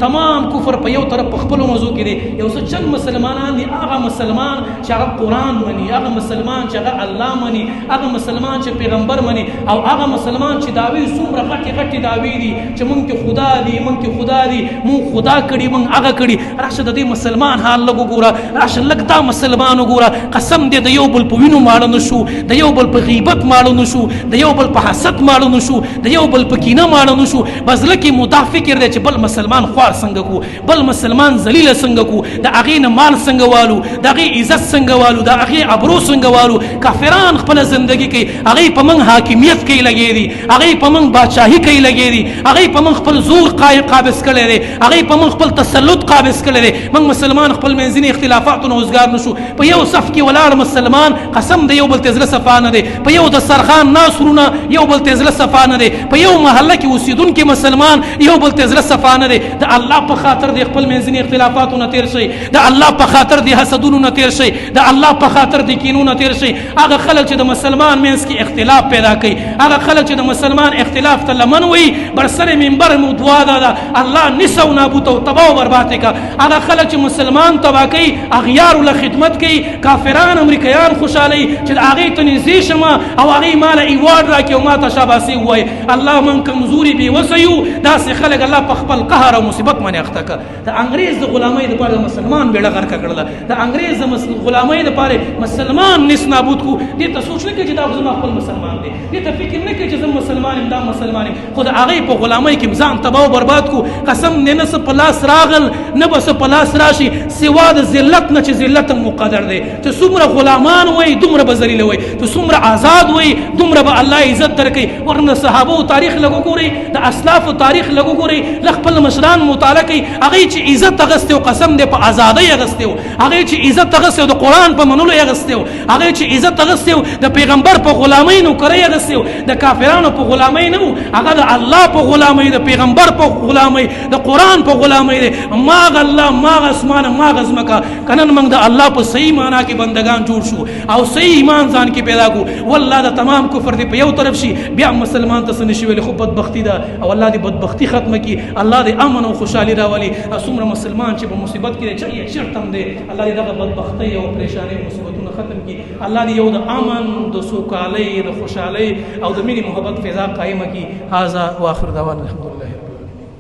تمام کفر په یو طرف په خپل مزو کې دی یو څه چند مسلمانان دي هغه مسلمان چې هغه قرآن مني هغه مسلمان چې هغه الله مني هغه مسلمان چې پیغمبر مني او هغه مسلمان چې دعوی څومره غټي غټي دعوی دي چې مونږ کې خدا دي مونږ کې خدا دي مونږ خدا کړي مونږ هغه کړي راشه د دې مسلمان حال لګو ګوره راشه لګ دا مسلمان وګوره قسم دې د یو بل په وینو ماړه نشو د یو بل په غیبت ماړه نشو د یو بل په حسد ماړه نشو د یو بل په کینه ماړه نشو بس لکه متفکر دی چې بل مسلمان څنګه کو بل مسلمان ذلیل څنګه کو د هغې نه مال څنګه والو د هغې عزت څنګه والو د هغې ابرو څنګه والو کافران خپله زندګي کوي هغې په موږ حاکمیت کوي لګې دي هغې په موږ بادشاهي کوي لګې دي هغې په موږ خپل زور قابض کړی دی هغې په موږ خپل تسلط قابض کړی دی موږ مسلمان خپل منځني اختلافاتو نه اوزګار نشو په یو صف کې ولاړ مسلمان قسم د یو بل ته زړه صفا نه دی په یو دسترخوان ناست ورونه یو بل ته زړه صفا نه دی په یو محله کې اوسېدونکي مسلمان یو بل ته زړه صفا نه دی د الله په خاطر د خپل منځني اختلافاتو نه تیر شي د الله په خاطر د حسدونو نه تیر شي د الله په خاطر د کینو نه تیر شي هغه خلک چې د مسلمان منځ کې اختلاف پیدا کوي هغه خلک چې د مسلمان اختلاف ته لمن وي بر سر منبر مو دعا ده الله نسو نابوت او تباہ او برباد کا هغه خلک چې مسلمان تباہ کوي اغیار له خدمت کوي کافران امریکایان خوشالي چې هغه ته نږدې شمه او هغه مال ایوارډ راکې او ما ته شاباسي وای الله من کمزوري بي وسيو داسې خلک الله په خپل قهر او مصیبت باندې اخته کا د انګريز د غلامۍ لپاره مسلمان بیړه غرق کړل د انګريز د غلامۍ لپاره مسلمان نس نابود کو دې ته سوچ نه کې چې دا زما خپل مسلمان دی دې ته فکر نه کې چې زما مسلمان ام دا مسلمان خود هغه په غلامۍ کې ځان تباہ او برباد کو قسم نه نس پلاس راغل نه بس پلاس راشي سوا د ذلت نه چې ذلت مقدر دی چې څومره غلامان وای دومره بذلیل وای ته څومره آزاد وای دومره به الله عزت درکې ورنه صحابه تاریخ لګو ګوري د اسلاف تاریخ لګو ګوري خپل مشران مطالعه کوي هغه چې عزت غسته او قسم دې په آزادۍ غسته هغه چې عزت غسته د قرآن په منلو غسته هغه چې عزت غسته د پیغمبر په غلامۍ نو کوي غسته د کافرانو په غلامۍ نو هغه د الله په غلامۍ د پیغمبر په غلامۍ د قرآن په غلامۍ ما الله ما اسمان ما غزمکا کنن موږ د الله په صحیح معنا کې بندگان جوړ شو او صحیح ایمان ځان کې پیدا کو والله د تمام کفر دی په یو طرف شي بیا مسلمان ته سنشي ویل خو بدبختی ده او الله دې بدبختی ختمه کی الله دې امن او خوشحالي راولي څومره مسلمان چې په مصیبت کې چې شرطم دی الله دې دغه بدبختی او پریشانی او مصیبتونه ختم کی الله دې یو د امن د سوکالۍ د خوشحالۍ او د مینې محبت فضا قائمه کی هذا واخر دعوانا الحمدلله